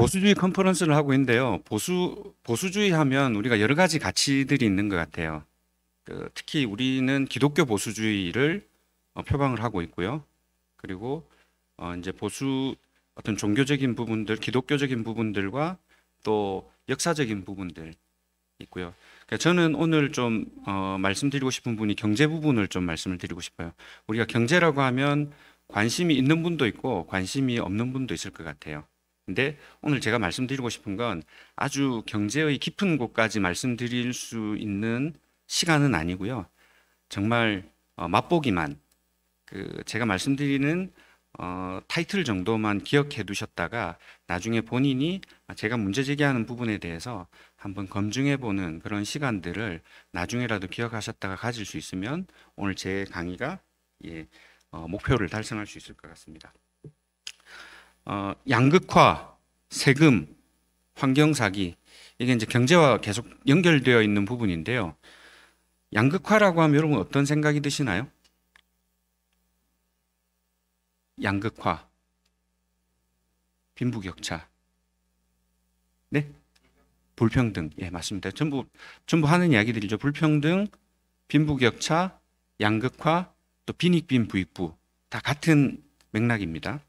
보수주의 컨퍼런스를 하고 있는데요. 보수주의 하면 우리가 여러 가지 가치들이 있는 것 같아요. 특히 우리는 기독교 보수주의를 표방을 하고 있고요. 그리고 이제 어떤 종교적인 부분들, 기독교적인 부분들과 또 역사적인 부분들 있고요. 그러니까 저는 오늘 좀 말씀드리고 싶은 분이 경제 부분을 좀 말씀을 드리고 싶어요. 우리가 경제라고 하면 관심이 있는 분도 있고 관심이 없는 분도 있을 것 같아요. 근데 오늘 제가 말씀드리고 싶은 건 아주 경제의 깊은 곳까지 말씀드릴 수 있는 시간은 아니고요. 정말 맛보기만 제가 말씀드리는 타이틀 정도만 기억해 두셨다가 나중에 본인이 제가 문제 제기하는 부분에 대해서 한번 검증해 보는 그런 시간들을 나중에라도 기억하셨다가 가질 수 있으면 오늘 제 강의가 목표를 달성할 수 있을 것 같습니다. 양극화, 세금, 환경사기 이게 이제 경제와 계속 연결되어 있는 부분인데요. 양극화라고 하면 여러분 어떤 생각이 드시나요? 양극화, 빈부격차, 네? 불평등, 예, 맞습니다. 전부 하는 이야기들이죠. 불평등, 빈부격차, 양극화, 또 빈익빈 부익부 다 같은 맥락입니다.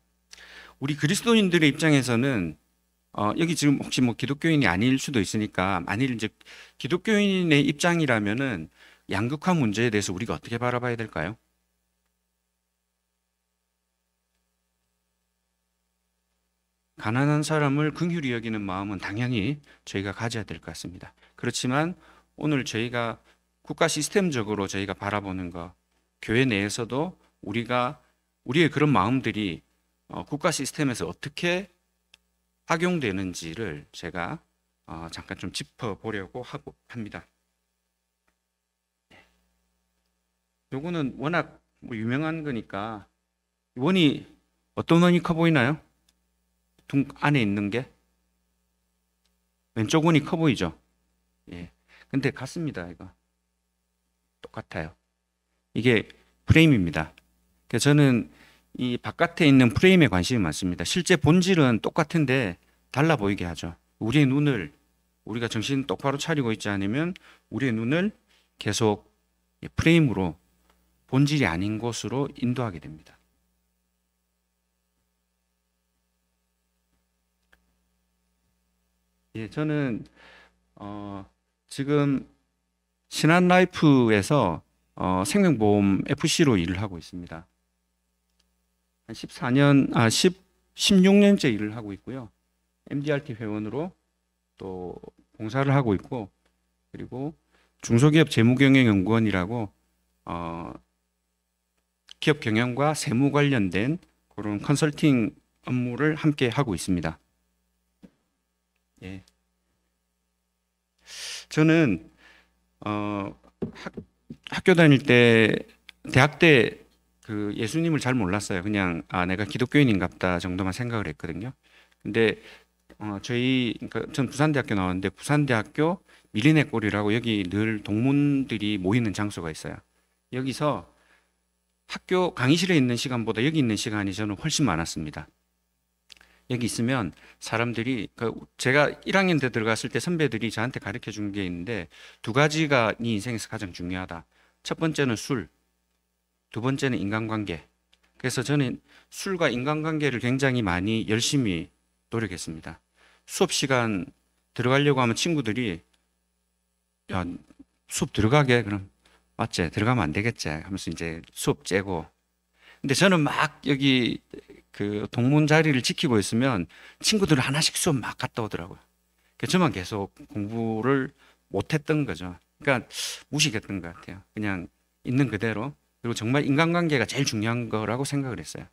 우리 그리스도인들의 입장에서는 여기 지금 혹시 뭐 기독교인이 아닐 수도 있으니까 만일 이제 기독교인의 입장이라면은 양극화 문제에 대해서 우리가 어떻게 바라봐야 될까요? 가난한 사람을 긍휼히 여기는 마음은 당연히 저희가 가져야 될 것 같습니다. 그렇지만 오늘 저희가 국가 시스템적으로 저희가 바라보는 것, 교회 내에서도 우리의 그런 마음들이 국가 시스템에서 어떻게 악용되는지를 제가 잠깐 좀 짚어보려고 합니다. 요거는 워낙 뭐 유명한 거니까 어떤 원이 커 보이나요? 안에 있는 게 왼쪽 원이 커 보이죠? 예. 근데 같습니다. 이거 똑같아요. 이게 프레임입니다. 그래서 저는 이 바깥에 있는 프레임에 관심이 많습니다. 실제 본질은 똑같은데 달라 보이게 하죠. 우리가 정신 똑바로 차리고 있지 않으면 우리의 눈을 계속 프레임으로 본질이 아닌 곳으로 인도하게 됩니다. 예, 저는 지금 신한라이프에서 생명보험 FC로 일을 하고 있습니다. 한 16년째 일을 하고 있고요. MDRT 회원으로 또 봉사를 하고 있고, 그리고 중소기업 재무경영연구원이라고 기업 경영과 세무 관련된 그런 컨설팅 업무를 함께 하고 있습니다. 예. 저는 학교 다닐 때, 대학 때 예수님을 잘 몰랐어요. 그냥 내가 기독교인인갑다 정도만 생각을 했거든요. 근데 그러니까 전 부산대학교 나왔는데 부산대학교 미리네골이라고 여기 늘 동문들이 모이는 장소가 있어요. 여기서 학교 강의실에 있는 시간보다 여기 있는 시간이 저는 훨씬 많았습니다. 여기 있으면 사람들이 제가 1학년 때 들어갔을 때 선배들이 저한테 가르쳐 준 게 있는데 두 가지가 네 인생에서 가장 중요하다. 첫 번째는 술, 두 번째는 인간관계. 그래서 저는 술과 인간관계를 굉장히 많이 열심히 노력했습니다. 수업 시간 들어가려고 하면 친구들이 야, 수업 들어가게? 그럼 맞지? 들어가면 안 되겠지? 하면서 이제 수업 째고. 근데 저는 막 여기 동문 자리를 지키고 있으면 친구들 하나씩 수업 막 갔다 오더라고요. 그래서 저만 계속 공부를 못했던 거죠. 그러니까 무식했던 것 같아요. 그냥 있는 그대로. 그리고 정말 인간관계가 제일 중요한 거라고 생각을 했어요.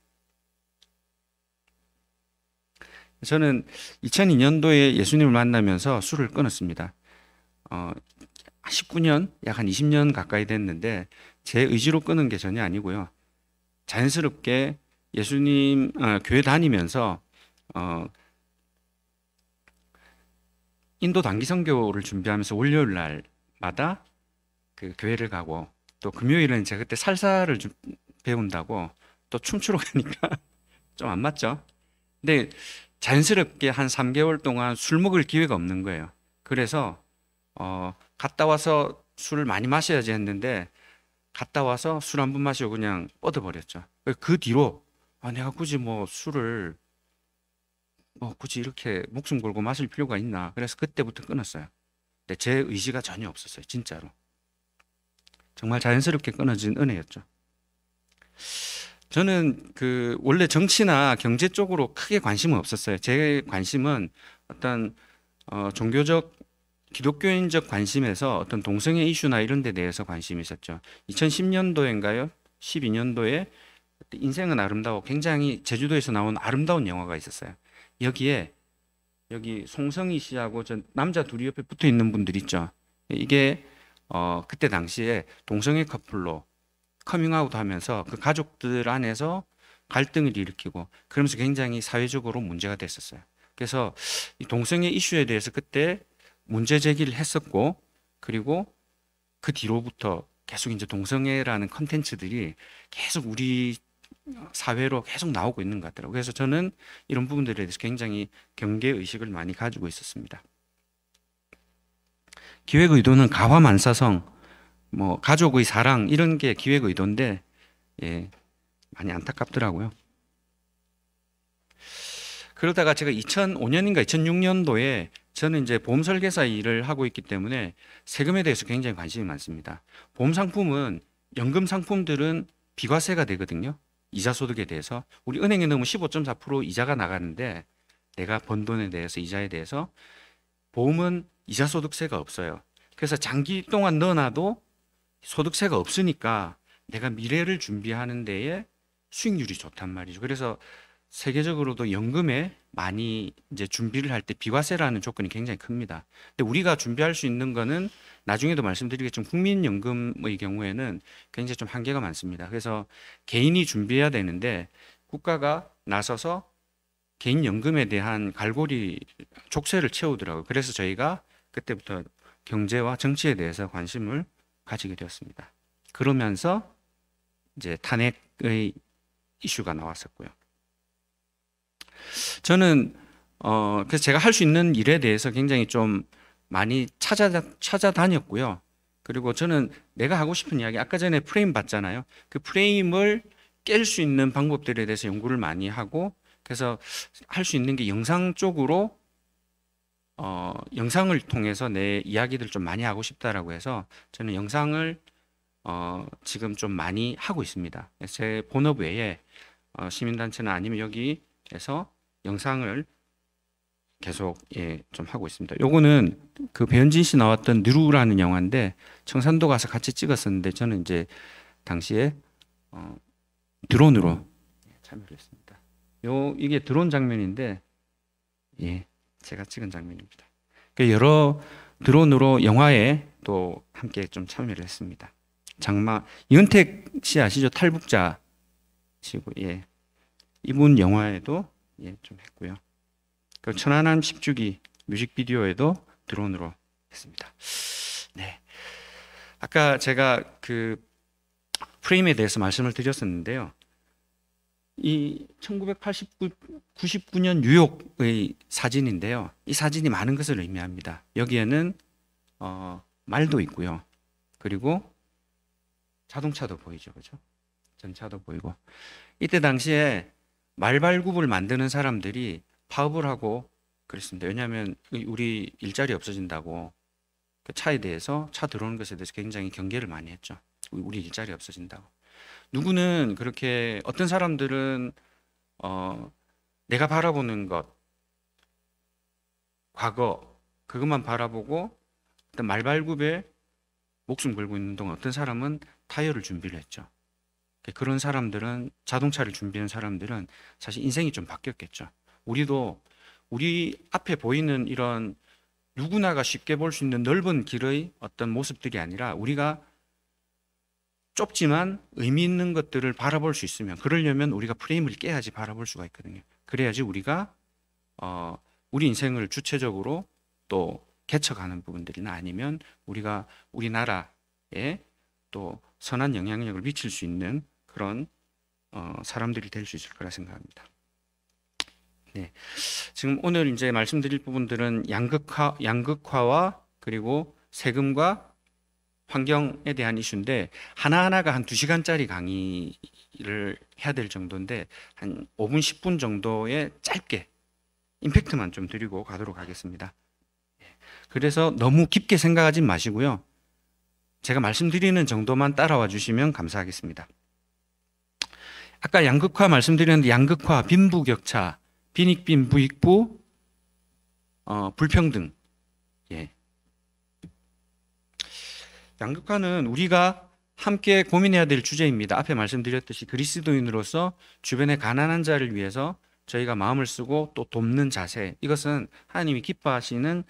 저는 2002년도에 예수님을 만나면서 술을 끊었습니다. 19년, 약 한 20년 가까이 됐는데 제 의지로 끊은 게 전혀 아니고요. 자연스럽게 예수님 교회 다니면서 인도 단기 선교를 준비하면서 월요일 날마다 교회를 가고 또 금요일은 제가 그때 살사를 배운다고 또 춤추러 가니까 좀 안 맞죠. 근데 자연스럽게 한 3개월 동안 술 먹을 기회가 없는 거예요. 그래서 갔다 와서 술을 많이 마셔야지 했는데 갔다 와서 술 한 번 마시고 그냥 뻗어버렸죠. 그 뒤로 내가 굳이 뭐 술을 굳이 이렇게 목숨 걸고 마실 필요가 있나. 그래서 그때부터 끊었어요. 근데 제 의지가 전혀 없었어요. 진짜로. 정말 자연스럽게 끊어진 은혜였죠. 저는 원래 정치나 경제 쪽으로 크게 관심은 없었어요. 제 관심은 어떤 종교적 기독교인적 관심에서 어떤 동성애 이슈나 이런 데 대해서 관심이 있었죠. 2010년도인가요? 12년도에 인생은 아름다워, 굉장히 제주도에서 나온 아름다운 영화가 있었어요. 여기 송성희 씨하고 저 남자 둘이 옆에 붙어 있는 분들 있죠. 이게 그때 당시에 동성애 커플로 커밍아웃 하면서 그 가족들 안에서 갈등을 일으키고 그러면서 굉장히 사회적으로 문제가 됐었어요. 그래서 이 동성애 이슈에 대해서 그때 문제 제기를 했었고, 그리고 그 뒤로부터 계속 이제 동성애라는 컨텐츠들이 계속 우리 사회로 계속 나오고 있는 것 같더라고요. 그래서 저는 이런 부분들에 대해서 굉장히 경계 의식을 많이 가지고 있었습니다. 기획 의도는 가화만사성, 뭐 가족의 사랑 이런 게 기획 의도인데 많이 안타깝더라고요. 그러다가 제가 2005년인가 2006년도에 저는 이제 보험 설계사 일을 하고 있기 때문에 세금에 대해서 굉장히 관심이 많습니다. 보험 상품은, 연금 상품들은 비과세가 되거든요. 이자 소득에 대해서. 우리 은행에 넣으면 15.4% 이자가 나가는데 내가 번 돈에 대해서, 이자에 대해서. 보험은 이자 소득세가 없어요. 그래서 장기 동안 넣어놔도 소득세가 없으니까 내가 미래를 준비하는 데에 수익률이 좋단 말이죠. 그래서 세계적으로도 연금에 많이 이제 준비를 할 때 비과세라는 조건이 굉장히 큽니다. 근데 우리가 준비할 수 있는 거는 나중에도 말씀드리겠지만 국민연금의 경우에는 굉장히 좀 한계가 많습니다. 그래서 개인이 준비해야 되는데 국가가 나서서 개인연금에 대한 갈고리 족쇄를 채우더라고요. 그래서 저희가 그때부터 경제와 정치에 대해서 관심을 가지게 되었습니다. 그러면서 이제 탄핵의 이슈가 나왔었고요. 저는 그래서 제가 할 수 있는 일에 대해서 굉장히 좀 많이 찾아다녔고요. 그리고 저는 내가 하고 싶은 이야기, 아까 전에 프레임 봤잖아요. 그 프레임을 깰 수 있는 방법들에 대해서 연구를 많이 하고, 그래서 할 수 있는 게 영상 쪽으로 영상을 통해서 내 이야기들을 좀 많이 하고 싶다라고 해서 저는 영상을 지금 좀 많이 하고 있습니다. 제 본업 외에 시민단체나 아니면 여기에서 영상을 계속 좀 하고 있습니다. 요거는 그 배현진 씨 나왔던 느루라는 영화인데 청산도 가서 같이 찍었었는데 저는 이제 당시에 드론으로 참여를 했습니다. 이게 드론 장면인데 제가 찍은 장면입니다. 여러 드론으로 영화에 또 함께 좀 참여를 했습니다. 장마 이은택 씨 아시죠? 탈북자 시고 이분 영화에도 좀 했고요. 그 천안함 10주기 뮤직비디오에도 드론으로 했습니다. 네. 아까 제가 그 프레임에 대해서 말씀을 드렸었는데요. 이 1999년 뉴욕의 사진인데요. 이 사진이 많은 것을 의미합니다. 여기에는 말도 있고요. 그리고 자동차도 보이죠. 그죠? 전차도 보이고. 이때 당시에 말발굽을 만드는 사람들이 파업을 하고 그랬습니다. 왜냐하면 우리 일자리 없어진다고 그 차에 대해서, 차 들어오는 것에 대해서 굉장히 경계를 많이 했죠. 우리 일자리 없어진다고. 누구는 그렇게, 어떤 사람들은 내가 바라보는 것, 과거 그것만 바라보고 어떤 말발굽에 목숨 걸고 있는 동안 어떤 사람은 타이어를 준비를 했죠. 그런 사람들은, 자동차를 준비한 사람들은 사실 인생이 좀 바뀌었겠죠. 우리도 우리 앞에 보이는 이런 누구나가 쉽게 볼 수 있는 넓은 길의 어떤 모습들이 아니라 우리가 좁지만 의미 있는 것들을 바라볼 수 있으면, 그러려면 우리가 프레임을 깨야지 바라볼 수가 있거든요. 그래야지 우리가 우리 인생을 주체적으로 또 개척하는 부분들이나 아니면 우리가 우리나라에 또 선한 영향력을 미칠 수 있는 그런 사람들이 될 수 있을 거라 생각합니다. 네. 지금 오늘 이제 말씀드릴 부분들은 양극화와 그리고 세금과 환경에 대한 이슈인데 하나하나가 한 2시간짜리 강의를 해야 될 정도인데 한 5분, 10분 정도의 짧게 임팩트만 좀 드리고 가도록 하겠습니다. 그래서 너무 깊게 생각하지 마시고요. 제가 말씀드리는 정도만 따라와 주시면 감사하겠습니다. 아까 양극화 말씀드렸는데 양극화, 빈부격차, 빈익빈, 부익부, 불평등. 예. 양극화는 우리가 함께 고민해야 될 주제입니다. 앞에 말씀드렸듯이 그리스도인으로서 주변의 가난한 자를 위해서 저희가 마음을 쓰고 또 돕는 자세, 이것은 하나님이 기뻐하시는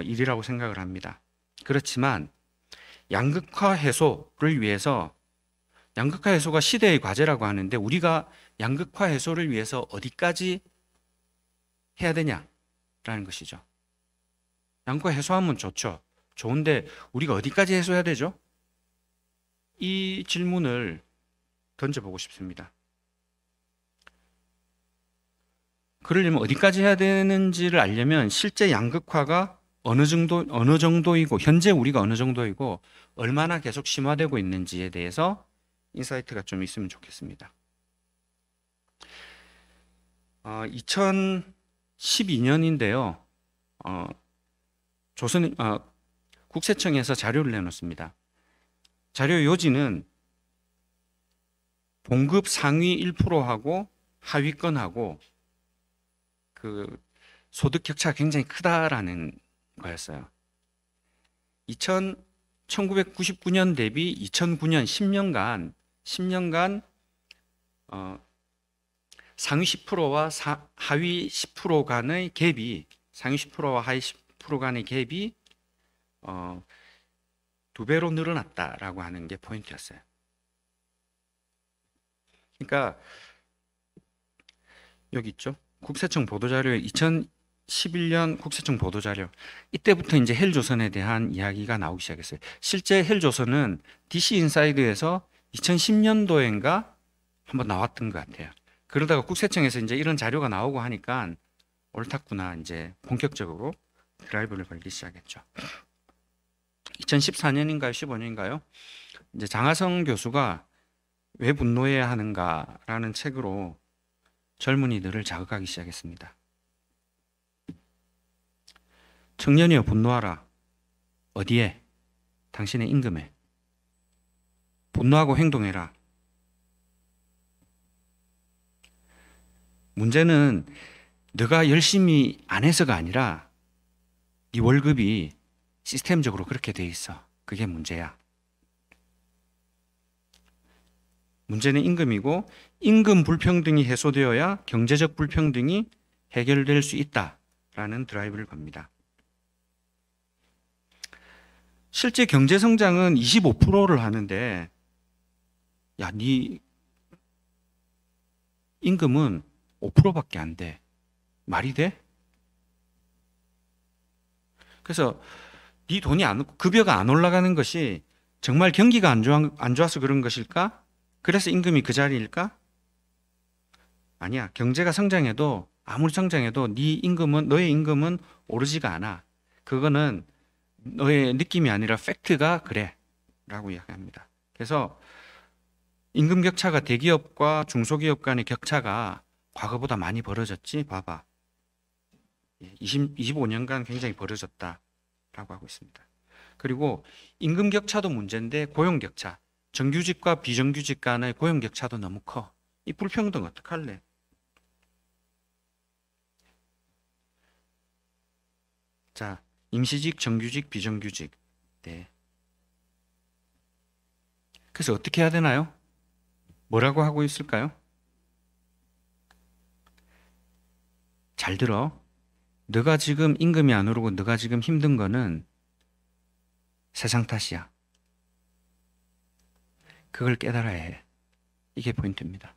일이라고 생각을 합니다. 그렇지만 양극화 해소를 위해서, 양극화 해소가 시대의 과제라고 하는데 우리가 양극화 해소를 위해서 어디까지 해야 되냐라는 것이죠. 양극화 해소하면 좋죠. 좋은데 우리가 어디까지 해소해야 되죠? 이 질문을 던져보고 싶습니다. 그러려면 어디까지 해야 되는지를 알려면 실제 양극화가 어느 정도이고 현재 우리가 어느 정도이고 얼마나 계속 심화되고 있는지에 대해서 인사이트가 좀 있으면 좋겠습니다. 2012년인데요. 국세청에서 자료를 내놓습니다. 자료 요지는 봉급 상위 1%하고 하위권하고 그 소득 격차가 굉장히 크다라는 거였어요. 1999년 대비 2009년 10년간 상위 10%와 하위 10% 간의 갭이, 상위 10%와 하위 10% 간의 갭이 2배로 늘어났다라고 하는 게 포인트였어요. 그러니까 여기 있죠. 국세청 보도자료 2011년 국세청 보도자료, 이때부터 이제 헬조선에 대한 이야기가 나오기 시작했어요. 실제 헬조선은 DC 인사이드에서 2010년도인가 한번 나왔던 것 같아요. 그러다가 국세청에서 이제 이런 자료가 나오고 하니까 옳았구나, 이제 본격적으로 드라이브를 걸기 시작했죠. 2014년인가요, 15년인가요? 이제 장하성 교수가 왜 분노해야 하는가라는 책으로 젊은이들을 자극하기 시작했습니다. 청년이여 분노하라. 어디에? 당신의 임금에. 분노하고 행동해라. 문제는 너가 열심히 안 해서가 아니라 네 월급이 시스템적으로 그렇게 돼 있어. 그게 문제야. 문제는 임금이고 임금 불평등이 해소되어야 경제적 불평등이 해결될 수 있다라는 드라이브를 겁니다. 실제 경제 성장은 25%를 하는데 야, 네 임금은 5%밖에 안 돼. 말이 돼? 그래서 네 돈이 급여가 안 올라가는 것이 정말 경기가 안 좋아서 그런 것일까? 그래서 임금이 그 자리일까? 아니야. 경제가 성장해도, 아무리 성장해도 너의 임금은 오르지가 않아. 그거는 너의 느낌이 아니라 팩트가 그래 라고 이야기합니다. 그래서 임금 격차가 대기업과 중소기업 간의 격차가 과거보다 많이 벌어졌지. 봐봐. 25년간 굉장히 벌어졌다라고 하고 있습니다. 그리고 임금 격차도 문제인데 고용 격차, 정규직과 비정규직 간의 고용 격차도 너무 커. 이 불평등 어떡할래? 자, 임시직, 정규직, 비정규직. 네. 그래서 어떻게 해야 되나요? 뭐라고 하고 있을까요? 잘 들어. 너가 지금 임금이 안 오르고 너가 지금 힘든 거는 세상 탓이야. 그걸 깨달아야 해. 이게 포인트입니다.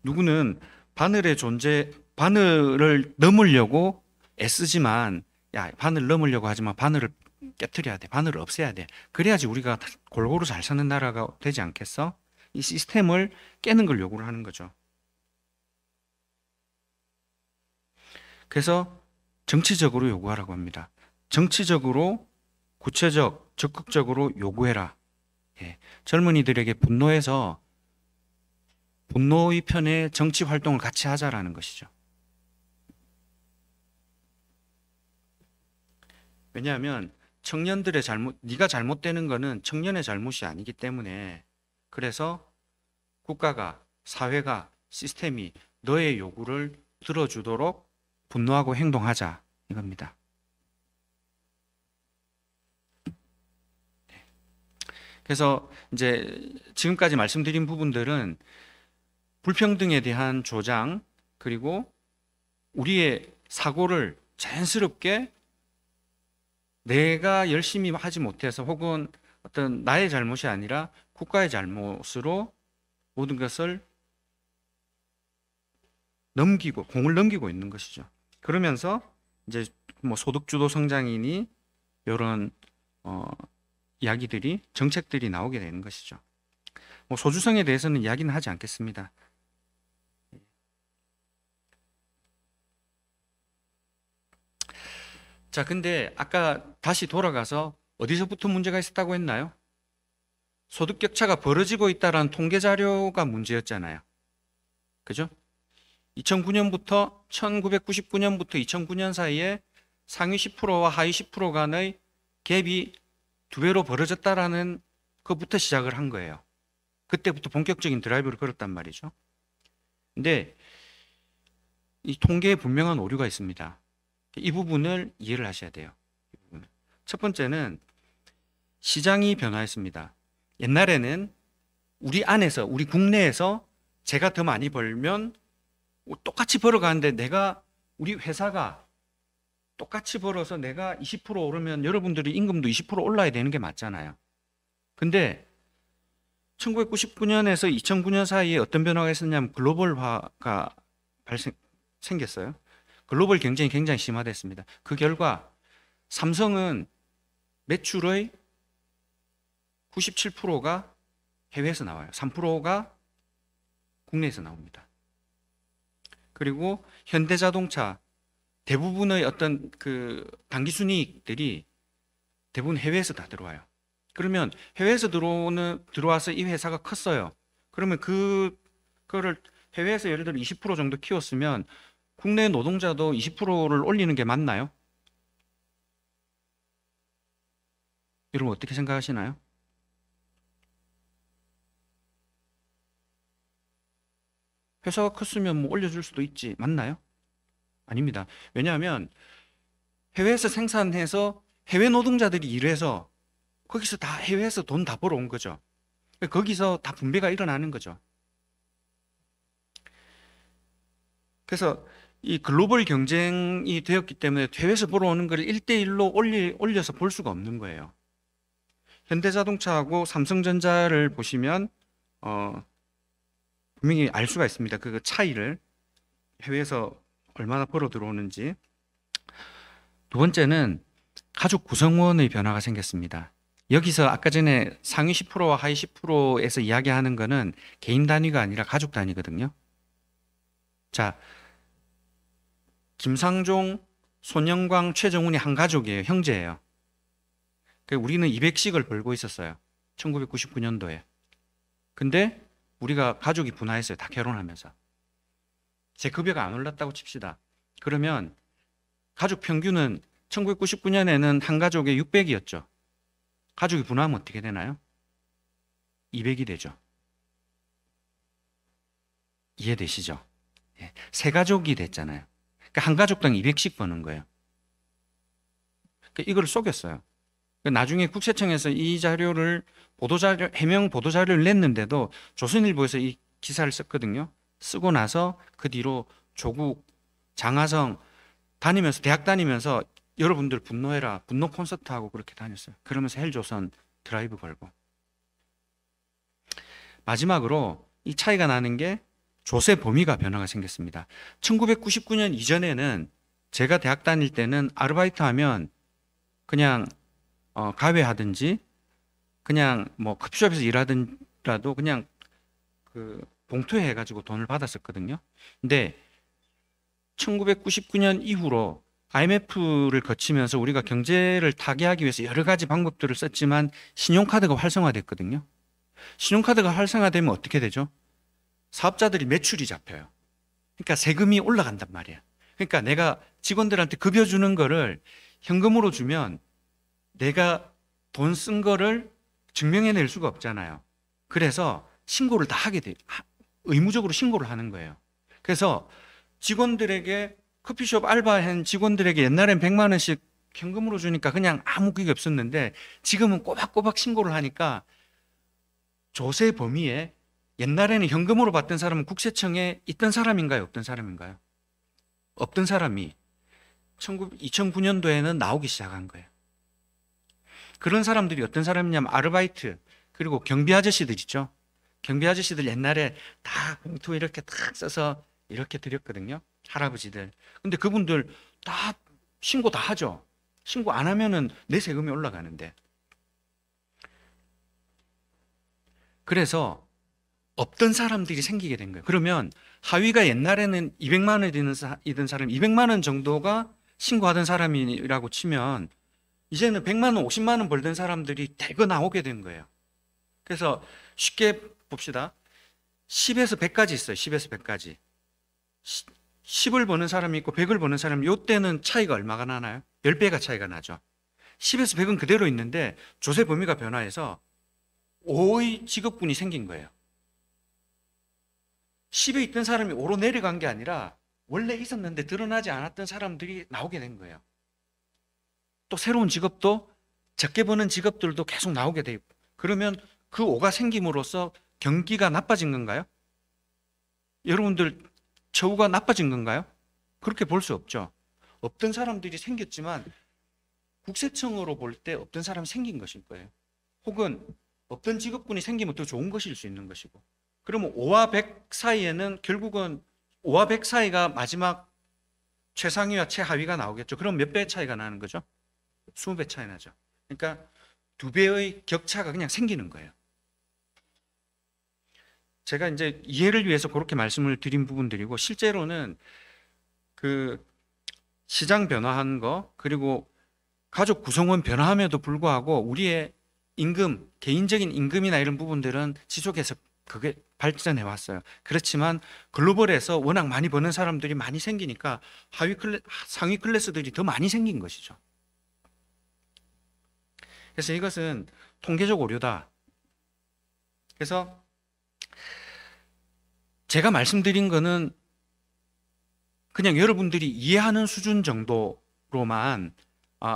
누구는 바늘을 넘으려고 애쓰지만, 야, 바늘 넘으려고 하지만 바늘을 깨트려야 돼. 바늘을 없애야 돼. 그래야지 우리가 골고루 잘 사는 나라가 되지 않겠어? 이 시스템을 깨는 걸 요구를 하는 거죠. 그래서 정치적으로 요구하라고 합니다. 정치적으로 구체적, 적극적으로 요구해라. 예. 젊은이들에게 분노해서 분노의 편에 정치 활동을 같이 하자라는 것이죠. 왜냐하면 청년들의 잘못, 네가 잘못되는 것은 청년의 잘못이 아니기 때문에, 그래서 국가가, 사회가, 시스템이 너의 요구를 들어주도록 분노하고 행동하자 이겁니다. 그래서 이제 지금까지 말씀드린 부분들은 불평등에 대한 조장, 그리고 우리의 사고를 자연스럽게 내가 열심히 하지 못해서 혹은 어떤 나의 잘못이 아니라 국가의 잘못으로 모든 것을 넘기고, 공을 넘기고 있는 것이죠. 그러면서 이제 뭐 소득주도 성장이니 이런 이야기들이, 정책들이 나오게 되는 것이죠. 뭐 소주성에 대해서는 이야기는 하지 않겠습니다. 자, 근데 아까 다시 돌아가서 어디서부터 문제가 있었다고 했나요? 소득 격차가 벌어지고 있다는 통계 자료가 문제였잖아요. 그죠? 2009년부터 1999년부터 2009년 사이에 상위 10%와 하위 10% 간의 갭이 2배로 벌어졌다라는 것부터 시작을 한 거예요. 그때부터 본격적인 드라이브를 걸었단 말이죠. 근데 이 통계에 분명한 오류가 있습니다. 이 부분을 이해를 하셔야 돼요. 첫 번째는 시장이 변화했습니다. 옛날에는 우리 안에서, 우리 국내에서 제가 더 많이 벌면 똑같이 벌어가는데 우리 회사가 똑같이 벌어서 내가 20% 오르면 여러분들이 임금도 20% 올라야 되는 게 맞잖아요. 근데 1999년에서 2009년 사이에 어떤 변화가 있었냐면 글로벌화가 생겼어요. 글로벌 경쟁이 굉장히 심화됐습니다. 그 결과 삼성은 매출의 97%가 해외에서 나와요. 3%가 국내에서 나옵니다. 그리고 현대자동차 대부분의 어떤 그 당기순이익들이 대부분 해외에서 다 들어와요. 그러면 해외에서 들어와서 이 회사가 컸어요. 그러면 그거를 해외에서 예를 들어 20% 정도 키웠으면 국내 노동자도 20%를 올리는 게 맞나요? 여러분 어떻게 생각하시나요? 회사가 컸으면 뭐 올려줄 수도 있지, 맞나요? 아닙니다. 왜냐하면 해외에서 생산해서 해외 노동자들이 일해서 거기서 다 해외에서 돈 다 벌어온 거죠. 거기서 다 분배가 일어나는 거죠. 그래서 이 글로벌 경쟁이 되었기 때문에 해외에서 벌어오는 걸 1대1로 올려서 볼 수가 없는 거예요. 현대자동차하고 삼성전자를 보시면 분명히 알 수가 있습니다. 그 차이를, 해외에서 얼마나 벌어 들어오는지. 두 번째는 가족 구성원의 변화가 생겼습니다. 여기서 아까 전에 상위 10%와 하위 10%에서 이야기하는 거는 개인 단위가 아니라 가족 단위거든요. 자, 김상종, 손영광, 최정훈이 한 가족이에요. 형제예요. 우리는 200씩을 벌고 있었어요. 1999년도에. 근데 우리가 가족이 분화했어요. 다 결혼하면서. 제 급여가 안 올랐다고 칩시다. 그러면 가족 평균은 1999년에는 한 가족에 600이었죠. 가족이 분화하면 어떻게 되나요? 200이 되죠. 이해되시죠? 예. 세 가족이 됐잖아요. 그러니까 한 가족당 200씩 버는 거예요. 그러니까 이걸 속였어요. 나중에 국세청에서 이 자료를 해명 보도자료를 냈는데도 조선일보에서 이 기사를 썼거든요. 쓰고 나서 그 뒤로 조국, 장하성 다니면서, 대학 다니면서 여러분들 분노해라, 분노 콘서트하고 그렇게 다녔어요. 그러면서 헬조선 드라이브 걸고. 마지막으로 이 차이가 나는 게 조세 범위가 변화가 생겼습니다. 1999년 이전에는 제가 대학 다닐 때는 아르바이트 하면 그냥 가외하든지 그냥 뭐 커피숍에서 일하더라도 그냥 그 봉투해 가지고 돈을 받았었거든요. 근데 1999년 이후로 IMF를 거치면서 우리가 경제를 타개하기 위해서 여러 가지 방법들을 썼지만 신용카드가 활성화됐거든요. 신용카드가 활성화되면 어떻게 되죠? 사업자들이 매출이 잡혀요. 그러니까 세금이 올라간단 말이야. 그러니까 내가 직원들한테 급여 주는 거를 현금으로 주면 내가 돈 쓴 거를 증명해낼 수가 없잖아요. 그래서 신고를 다 하게 돼요. 의무적으로 신고를 하는 거예요. 그래서 직원들에게 커피숍 알바한 직원들에게 옛날엔 100만 원씩 현금으로 주니까 그냥 아무 그게 없었는데 지금은 꼬박꼬박 신고를 하니까 조세 범위에 옛날에는 현금으로 받던 사람은 국세청에 있던 사람인가요? 없던 사람인가요? 없던 사람이 2009년도에는 나오기 시작한 거예요. 그런 사람들이 어떤 사람이냐면 아르바이트 그리고 경비 아저씨들 있죠. 경비 아저씨들 옛날에 다 봉투 이렇게 딱 써서 이렇게 드렸거든요. 할아버지들. 근데 그분들 다 신고 다 하죠. 신고 안 하면은 내 세금이 올라가는데. 그래서 없던 사람들이 생기게 된 거예요. 그러면 하위가 옛날에는 200만 원이던 사람 200만 원 정도가 신고하던 사람이라고 치면 이제는 100만 원, 50만 원 벌던 사람들이 대거 나오게 된 거예요. 그래서 쉽게 봅시다. 10에서 100까지 있어요. 10에서 100까지. 10을 버는 사람이 있고 100을 버는 사람이 이때는 차이가 얼마가 나나요? 10배가 차이가 나죠. 10에서 100은 그대로 있는데 조세 범위가 변화해서 5의 직업군이 생긴 거예요. 10에 있던 사람이 5로 내려간 게 아니라 원래 있었는데 드러나지 않았던 사람들이 나오게 된 거예요. 또 새로운 직업도 적게 버는 직업들도 계속 나오게 돼요. 그러면 그 5가 생김으로써 경기가 나빠진 건가요? 여러분들 처우가 나빠진 건가요? 그렇게 볼 수 없죠. 없던 사람들이 생겼지만 국세청으로 볼 때 없던 사람이 생긴 것일 거예요. 혹은 없던 직업군이 생기면 더 좋은 것일 수 있는 것이고. 그러면 5와 100 사이에는 결국은 5와 100 사이가 마지막 최상위와 최하위가 나오겠죠. 그럼 몇 배 차이가 나는 거죠? 20배 차이 나죠. 그러니까 2배의 격차가 그냥 생기는 거예요. 제가 이제 이해를 위해서 그렇게 말씀을 드린 부분들이고 실제로는 그 시장 변화한 거 그리고 가족 구성원 변화함에도 불구하고 우리의 임금, 개인적인 임금이나 이런 부분들은 지속해서 그게 발전해 왔어요. 그렇지만 글로벌에서 워낙 많이 버는 사람들이 많이 생기니까 상위 클래스들이 더 많이 생긴 것이죠. 그래서 이것은 통계적 오류다. 그래서 제가 말씀드린 거는 그냥 여러분들이 이해하는 수준 정도로만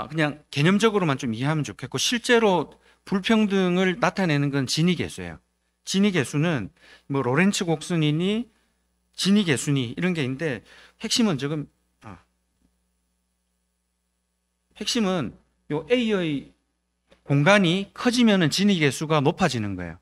그냥 개념적으로만 좀 이해하면 좋겠고 실제로 불평등을 나타내는 건 지니계수예요. 지니계수는 뭐 로렌츠 곡선이니 지니계수니 이런 게 있는데 핵심은 지금 핵심은 요 A의 공간이 커지면은 지니계수가 높아지는 거예요.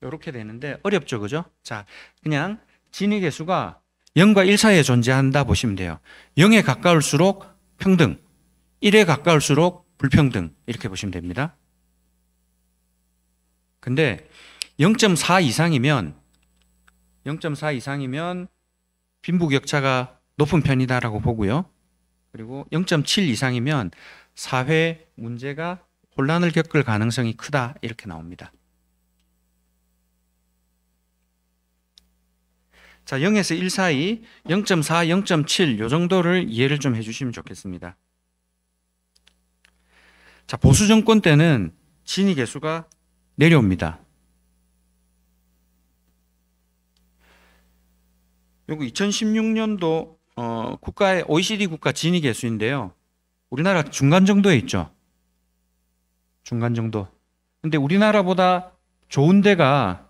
이렇게 되는데 어렵죠, 그죠? 자, 그냥 지니계수가 0과 1 사이에 존재한다 보시면 돼요. 0에 가까울수록 평등, 1에 가까울수록 불평등 이렇게 보시면 됩니다. 근데 0.4 이상이면 빈부격차가 높은 편이다라고 보고요. 그리고 0.7 이상이면 사회 문제가 혼란을 겪을 가능성이 크다 이렇게 나옵니다. 자, 0에서 1 사이 0.4, 0.7 요 정도를 이해를 좀 해주시면 좋겠습니다. 자, 보수 정권 때는 지니계수가 내려옵니다. 요거 2016년도 국가의 OECD 국가 지니계수인데요. 우리나라 중간 정도에 있죠. 중간 정도. 근데 우리나라보다 좋은 데가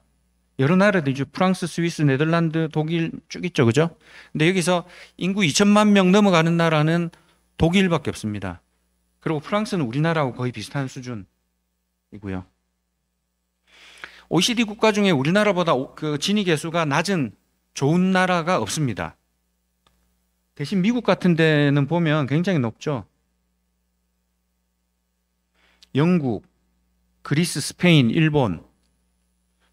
여러 나라들이죠. 프랑스, 스위스, 네덜란드, 독일 쭉 있죠. 그죠? 근데 여기서 인구 2천만 명 넘어가는 나라는 독일밖에 없습니다. 그리고 프랑스는 우리나라하고 거의 비슷한 수준이고요. OECD 국가 중에 우리나라보다 그 지니계수가 낮은 좋은 나라가 없습니다. 대신 미국 같은 데는 보면 굉장히 높죠. 영국, 그리스, 스페인, 일본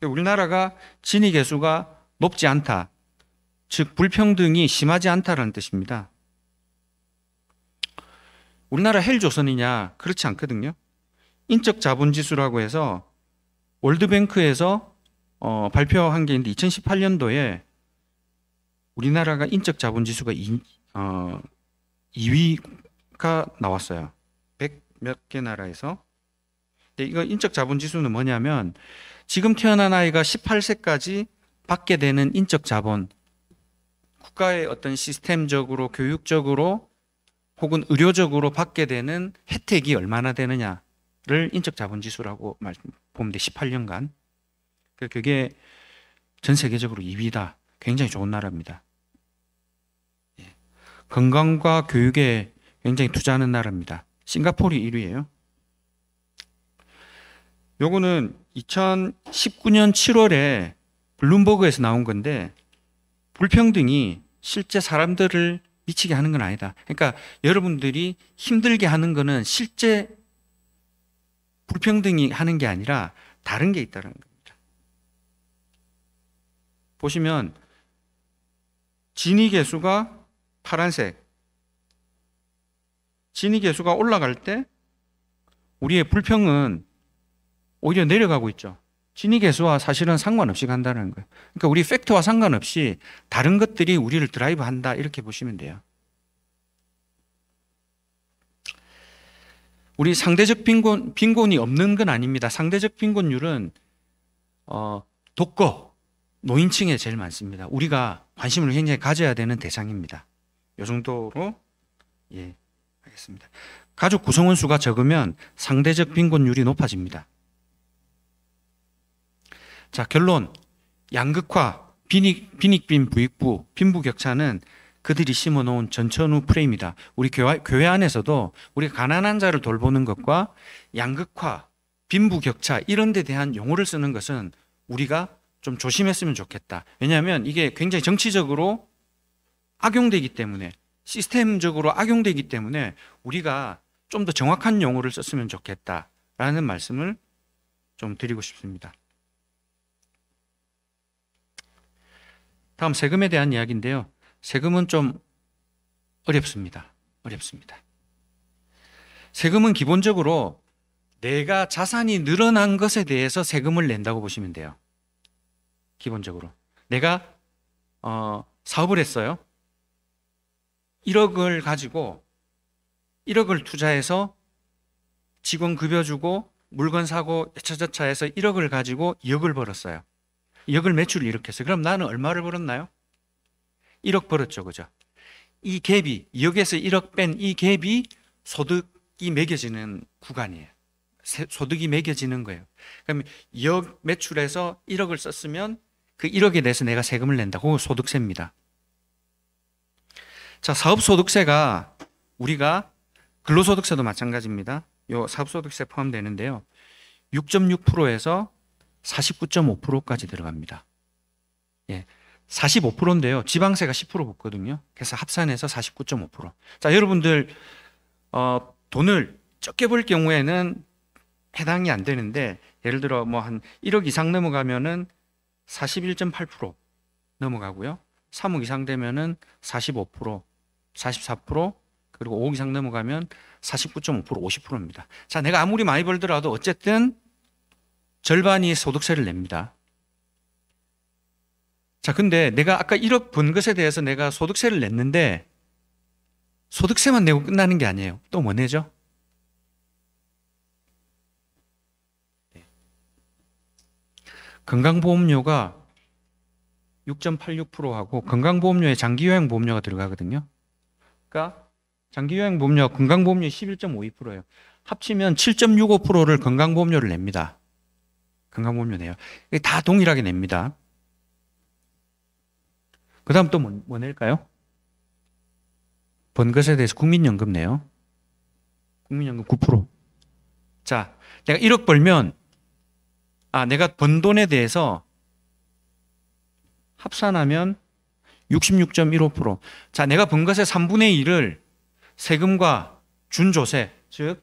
우리나라가 진위 계수가 높지 않다. 즉 불평등이 심하지 않다라는 뜻입니다. 우리나라 헬조선이냐? 그렇지 않거든요. 인적 자본 지수라고 해서 월드뱅크에서 발표한 게 있는데 2018년도에 우리나라가 인적 자본 지수가 2위가 나왔어요. 100 몇 개 나라에서. 근데 이거 인적 자본 지수는 뭐냐면 지금 태어난 아이가 18세까지 받게 되는 인적 자본, 국가의 어떤 시스템적으로 교육적으로 혹은 의료적으로 받게 되는 혜택이 얼마나 되느냐를 인적 자본 지수라고 보면 돼. 18년간. 그게 전 세계적으로 2위다. 굉장히 좋은 나라입니다. 건강과 교육에 굉장히 투자하는 나라입니다. 싱가포르이 1위예요. 요거는 2019년 7월에 블룸버그에서 나온 건데 불평등이 실제 사람들을 미치게 하는 건 아니다. 그러니까 여러분들이 힘들게 하는 거는 실제 불평등이 하는 게 아니라 다른 게 있다는 겁니다. 보시면 진위 계수가 파란색, 진위 계수가 올라갈 때 우리의 불평은 오히려 내려가고 있죠. 진위 계수와 사실은 상관없이 간다는 거예요. 그러니까 우리 팩트와 상관없이 다른 것들이 우리를 드라이브 한다 이렇게 보시면 돼요. 우리 상대적 빈곤이 없는 건 아닙니다. 상대적 빈곤율은 독거, 노인층에 제일 많습니다. 우리가 관심을 굉장히 가져야 되는 대상입니다. 이 정도로 하겠습니다. 가족 구성원 수가 적으면 상대적 빈곤율이 높아집니다. 자, 결론. 양극화, 빈익빈 부익부, 빈부격차는 그들이 심어놓은 전천후 프레임이다. 우리 교회 안에서도 우리가 가난한 자를 돌보는 것과 양극화, 빈부격차 이런 데 대한 용어를 쓰는 것은 우리가 좀 조심했으면 좋겠다. 왜냐하면 이게 굉장히 정치적으로 악용되기 때문에, 시스템적으로 악용되기 때문에 우리가 좀 더 정확한 용어를 썼으면 좋겠다라는 말씀을 좀 드리고 싶습니다. 다음 세금에 대한 이야기인데요. 세금은 좀 어렵습니다. 세금은 기본적으로 내가 자산이 늘어난 것에 대해서 세금을 낸다고 보시면 돼요. 기본적으로. 내가 사업을 했어요. 1억을 가지고 1억을 투자해서 직원 급여 주고 물건 사고 여차저차 해서 1억을 가지고 2억을 벌었어요. 2억을 매출을 일으켰어요. 그럼 나는 얼마를 벌었나요? 1억 벌었죠. 그죠? 이 갭이 2억에서 1억 뺀 이 갭이 소득이 매겨지는 구간이에요. 소득이 매겨지는 거예요. 그러면 2억 매출에서 1억을 썼으면 그 1억에 대해서 내가 세금을 낸다. 그거 소득세입니다. 자, 사업소득세가 우리가 근로소득세도 마찬가지입니다. 요 사업소득세 포함되는데요. 6.6%에서 49.5%까지 들어갑니다. 45%인데요. 지방세가 10% 붙거든요. 그래서 합산해서 49.5%. 자, 여러분들 돈을 적게 벌 경우에는 해당이 안 되는데 예를 들어 뭐 한 1억 이상 넘어가면은 41.8% 넘어가고요. 3억 이상 되면은 45%, 44%, 그리고 5억 이상 넘어가면 49.5%, 50%입니다. 자, 내가 아무리 많이 벌더라도 어쨌든 절반이 소득세를 냅니다. 자, 근데 내가 아까 1억 번 것에 대해서 내가 소득세를 냈는데 소득세만 내고 끝나는 게 아니에요. 또 뭐 내죠? 건강보험료가 6.86%하고 건강보험료에 장기요양보험료가 들어가거든요. 그러니까 장기요양보험료와 건강보험료 11.52%예요. 합치면 7.65%를 건강보험료를 냅니다. 건강보험료 내요. 이게 다 동일하게 냅니다. 그 다음 또 뭐 낼까요? 번 것에 대해서 국민연금 내요. 국민연금 9%. 자, 내가 1억 벌면 내가 번 돈에 대해서 합산하면 66.15%. 자, 내가 번 것의 3분의 1을 세금과 준조세, 즉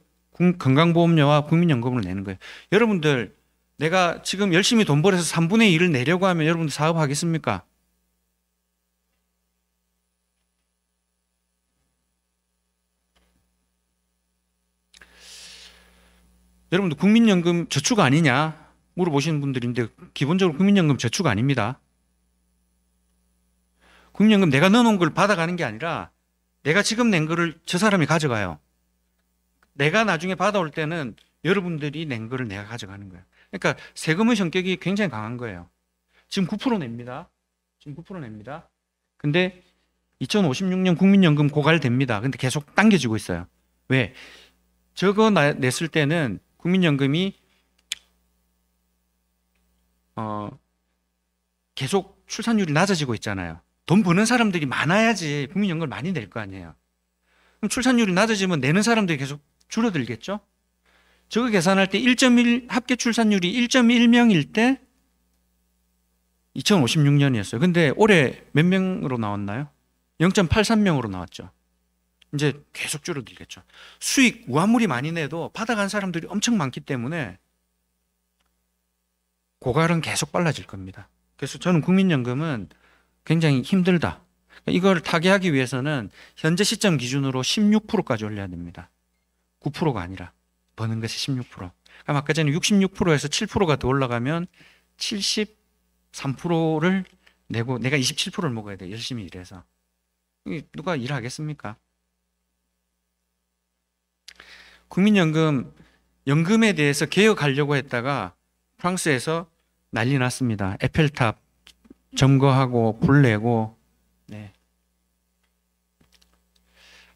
건강보험료와 국민연금으로 내는 거예요. 여러분들 내가 지금 열심히 돈 벌어서 3분의 1을 내려고 하면 여러분들 사업하겠습니까? 여러분들 국민연금 저축 아니냐 물어보시는 분들인데 기본적으로 국민연금 저축 아닙니다. 국민연금 내가 넣어놓은 걸 받아가는 게 아니라 내가 지금 낸 거를 저 사람이 가져가요. 내가 나중에 받아올 때는 여러분들이 낸 거를 내가 가져가는 거예요. 그러니까 세금의 성격이 굉장히 강한 거예요. 지금 9% 냅니다. 지금 9% 냅니다. 근데 2056년 국민연금 고갈됩니다. 근데 계속 당겨지고 있어요. 왜? 저거 냈을 때는 국민연금이 계속 출산율이 낮아지고 있잖아요. 돈 버는 사람들이 많아야지 국민연금을 많이 낼 거 아니에요. 그럼 출산율이 낮아지면 내는 사람들이 계속 줄어들겠죠? 저거 계산할 때 1.1 합계 출산율이 1.1명일 때 2056년이었어요. 근데 올해 몇 명으로 나왔나요? 0.83명으로 나왔죠. 이제 계속 줄어들겠죠. 수익 우한물이 많이 내도 받아간 사람들이 엄청 많기 때문에 고갈은 계속 빨라질 겁니다. 그래서 저는 국민연금은 굉장히 힘들다. 이걸 타개하기 위해서는 현재 시점 기준으로 16%까지 올려야 됩니다. 9%가 아니라 버는 것이 16%. 그럼 아까 전에 66%에서 7%가 더 올라가면 73%를 내고 내가 27%를 먹어야 돼. 열심히 일해서. 누가 일하겠습니까? 국민연금 연금에 대해서 개혁하려고 했다가 프랑스에서 난리 났습니다. 에펠탑 점거하고 불 내고. 네.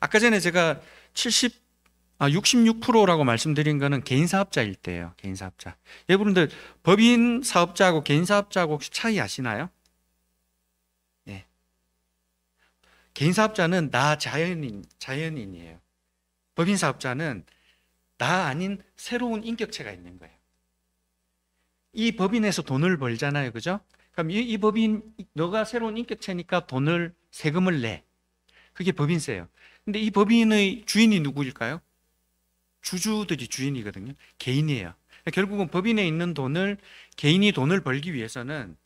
아까 전에 제가 66%라고 말씀드린 거는 개인 사업자일 때예요. 개인 사업자. 여러분들 법인 사업자하고 개인 사업자하고 혹시 차이 아시나요? 네. 개인 사업자는 나 자연인이에요. 법인 사업자는 나 아닌 새로운 인격체가 있는 거예요. 이 법인에서 돈을 벌잖아요. 그죠? 그럼 이 법인, 너가 새로운 인격체니까 세금을 내. 그게 법인세예요. 근데 이 법인의 주인이 누구일까요? 주주들이 주인이거든요. 개인이에요. 결국은 법인에 있는 돈을, 개인이 돈을 벌기 위해서는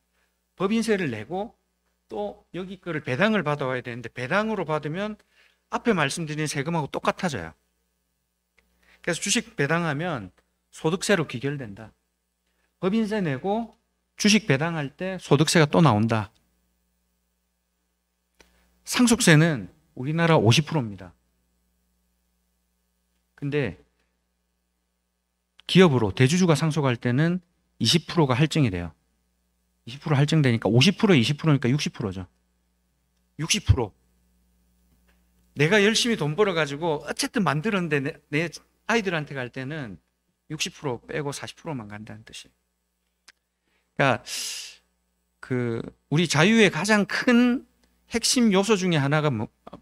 법인세를 내고 또 여기 거를 배당을 받아와야 되는데 배당으로 받으면 앞에 말씀드린 세금하고 똑같아져요. 그래서 주식 배당하면 소득세로 귀결된다. 법인세 내고 주식 배당할 때 소득세가 또 나온다. 상속세는 우리나라 50%입니다. 근데 기업으로 대주주가 상속할 때는 20%가 할증이 돼요. 20% 할증되니까 50%에 20%니까 60%죠. 60%. 내가 열심히 돈 벌어가지고 어쨌든 만들었는데 내 아이들한테 갈 때는 60% 빼고 40%만 간다는 뜻이에요. 그러니까 우리 자유의 가장 큰 핵심 요소 중에 하나가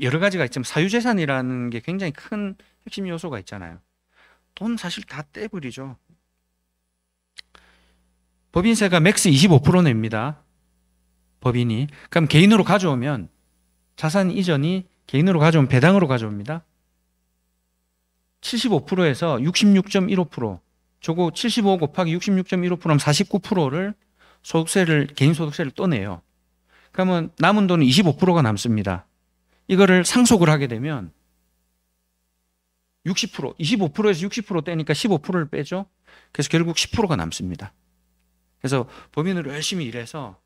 여러 가지가 있지만 사유재산이라는 게 굉장히 큰 핵심 요소가 있잖아요. 돈 사실 다 떼버리죠. 법인세가 맥스 25% 냅니다. 법인이. 그럼 개인으로 가져오면 자산 이전이 개인으로 가져오면 배당으로 가져옵니다. 75%에서 66.15%. 저거 75 곱하기 66.15%면 49%를 개인 소득세를 또 내요. 그러면 남은 돈은 25%가 남습니다. 이거를 상속을 하게 되면 60%, 25%에서 60% 떼니까 15%를 빼죠. 그래서 결국 10%가 남습니다. 그래서 법인으로 열심히 일해서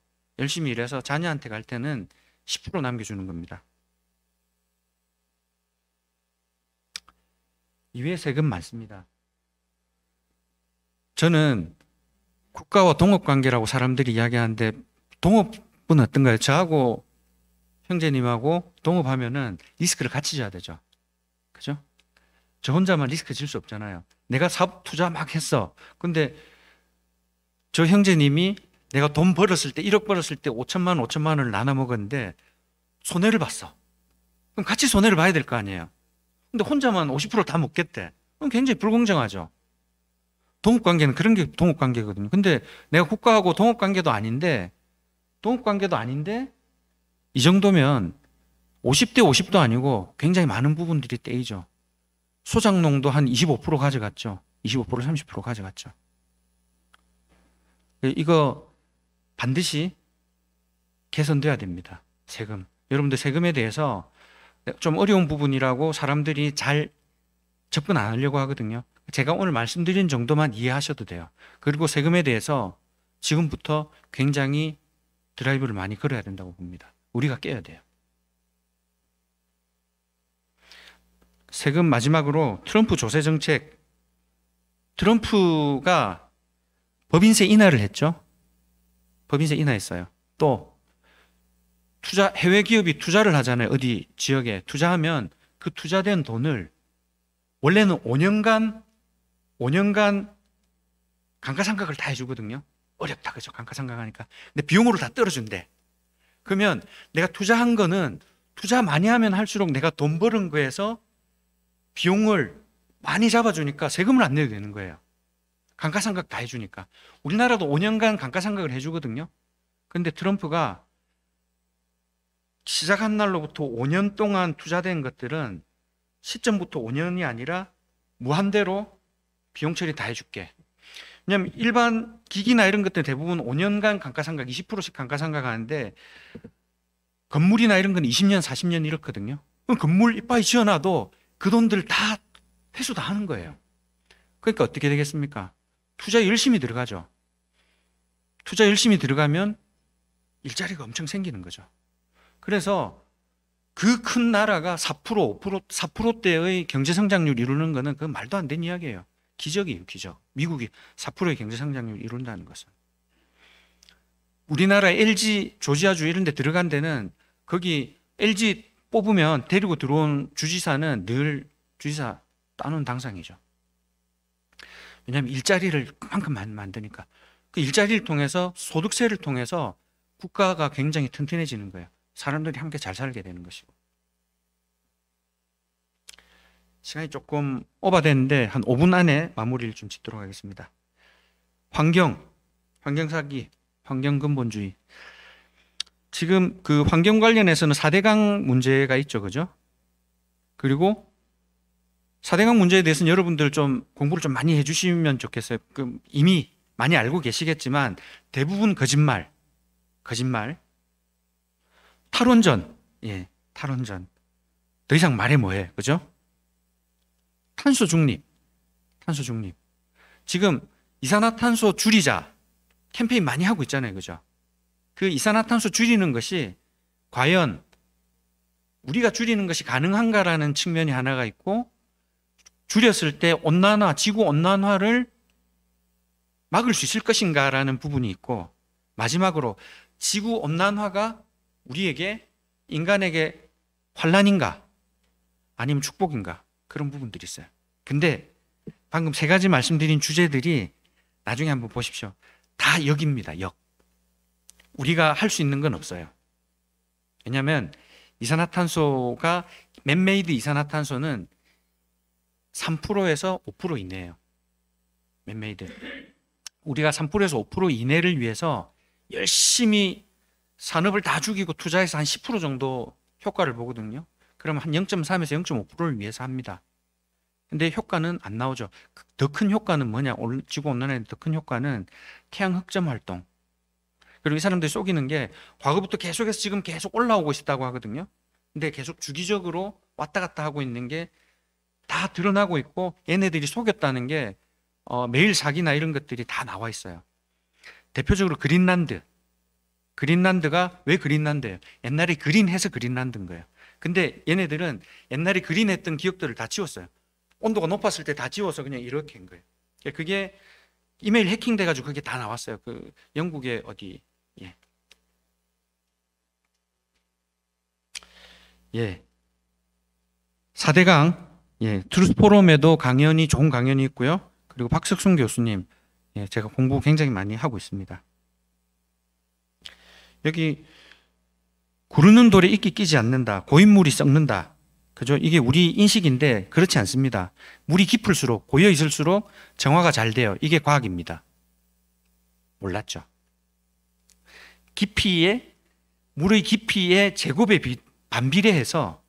자녀한테 갈 때는 10% 남겨주는 겁니다. 이외에 세금 많습니다. 저는 국가와 동업관계라고 사람들이 이야기하는데 동업은 어떤가요? 저하고 형제님하고 동업하면은 리스크를 같이 져야 되죠. 그죠? 저 혼자만 리스크 질 수 없잖아요. 내가 사업 투자 막 했어. 근데 저 형제님이 내가 돈 벌었을 때 1억 벌었을 때 5천만 원을 나눠 먹었는데 손해를 봤어. 그럼 같이 손해를 봐야 될 거 아니에요. 근데 혼자만 50% 다 먹겠대. 그럼 굉장히 불공정하죠. 동업관계는 그런 게 동업관계거든요. 근데 내가 국가하고 동업관계도 아닌데 이 정도면 50대 50도 아니고 굉장히 많은 부분들이 떼이죠. 소장농도 한 25% 가져갔죠. 25% 30% 가져갔죠. 이거 반드시 개선돼야 됩니다. 세금. 여러분들 세금에 대해서 좀 어려운 부분이라고 사람들이 잘 접근 안 하려고 하거든요. 제가 오늘 말씀드린 정도만 이해하셔도 돼요. 그리고 세금에 대해서 지금부터 굉장히 드라이브를 많이 걸어야 된다고 봅니다. 우리가 깨야 돼요. 세금 마지막으로 트럼프 조세 정책. 트럼프가 법인세 인하를 했죠. 법인세 인하했어요. 또 해외 기업이 투자를 하잖아요. 어디 지역에 투자하면 그 투자된 돈을 원래는 5년간 감가상각을 다 해주거든요. 어렵다, 그죠? 감가상각하니까. 근데 비용으로 다 떨어준대. 그러면 내가 투자한 거는 투자 많이 하면 할수록 내가 돈 버는 거에서 비용을 많이 잡아주니까 세금을 안 내도 되는 거예요. 감가상각 다 해주니까. 우리나라도 5년간 감가상각을 해주거든요. 근데 트럼프가 시작한 날로부터 5년 동안 투자된 것들은 시점부터 5년이 아니라 무한대로 비용 처리 다 해줄게. 왜냐하면 일반 기기나 이런 것들 대부분 5년간 감가상각 20%씩 감가상각 하는데 건물이나 이런 건 20년, 40년 이렇거든요. 그럼 건물 이빠이 지어놔도 그 돈들 다 회수 다 하는 거예요. 그러니까 어떻게 되겠습니까? 투자 열심히 들어가죠. 투자 열심히 들어가면 일자리가 엄청 생기는 거죠. 그래서 그 큰 나라가 4%, 5%, 4%대의 경제 성장률 이루는 거는 그건 말도 안 되는 이야기예요. 기적이에요, 기적. 미국이 4%의 경제 성장률 이룬다는 것은. 우리나라 LG, 조지아주 이런 데 들어간 데는 거기 LG 뽑으면 데리고 들어온 주지사는 늘 주지사 따놓은 당상이죠. 왜냐하면 일자리를 그만큼 만드니까. 그 일자리를 통해서 소득세를 통해서 국가가 굉장히 튼튼해지는 거예요. 사람들이 함께 잘 살게 되는 것이고. 시간이 조금 오버됐는데 한 5분 안에 마무리를 좀 짓도록 하겠습니다. 환경사기, 환경근본주의. 지금 그 환경 관련해서는 4대강 문제가 있죠, 그죠? 그리고 4대강 문제에 대해서는 여러분들 좀 공부를 좀 많이 해주시면 좋겠어요. 이미 많이 알고 계시겠지만 대부분 거짓말. 탈원전, 탈원전. 더 이상 말해 뭐해, 그죠? 탄소 중립. 지금 이산화탄소 줄이자 캠페인 많이 하고 있잖아요, 그죠? 그 이산화탄소 줄이는 것이 과연 우리가 줄이는 것이 가능한가라는 측면이 하나가 있고, 줄였을 때 지구 온난화를 막을 수 있을 것인가라는 부분이 있고, 마지막으로 지구 온난화가 우리에게, 인간에게 환난인가 아니면 축복인가, 그런 부분들이 있어요. 근데 방금 3가지 말씀드린 주제들이 나중에 한번 보십시오. 다 역입니다. 우리가 할 수 있는 건 없어요. 왜냐하면 이산화탄소가, 맨메이드 이산화탄소는 3%에서 5% 이내예요. 맨메이드. 우리가 3%에서 5% 이내를 위해서 열심히 산업을 다 죽이고 투자해서 한 10% 정도 효과를 보거든요. 그러면 한 0.3에서 0.5%를 위해서 합니다. 근데 효과는 안 나오죠. 더 큰 효과는 뭐냐? 지구온난화의 더 큰 효과는 태양 흑점 활동. 그리고 이 사람들이 속이는 게 과거부터 계속해서 지금 계속 올라오고 있다고 하거든요. 근데 계속 주기적으로 왔다 갔다 하고 있는 게 다 드러나고 있고, 얘네들이 속였다는 게 매일 사기나 이런 것들이 다 나와 있어요. 대표적으로 그린란드가 왜 그린란드예요? 옛날에 그린해서 그린란드인 거예요. 근데 얘네들은 옛날에 그린했던 기억들을 다 지웠어요. 온도가 높았을 때 다 지워서 그냥 이렇게 한 거예요. 그게 이메일 해킹돼가지고 그게 다 나왔어요. 그 영국의 어디. 4대강, 트루스 포럼에도 좋은 강연이 있고요. 그리고 박석순 교수님, 제가 공부 굉장히 많이 하고 있습니다. 여기 구르는 돌에 이끼 끼지 않는다. 고인물이 썩는다. 그죠? 이게 우리 인식인데 그렇지 않습니다. 물이 깊을수록, 고여 있을수록 정화가 잘 돼요. 이게 과학입니다. 몰랐죠? 물의 깊이의 제곱에 반비례해서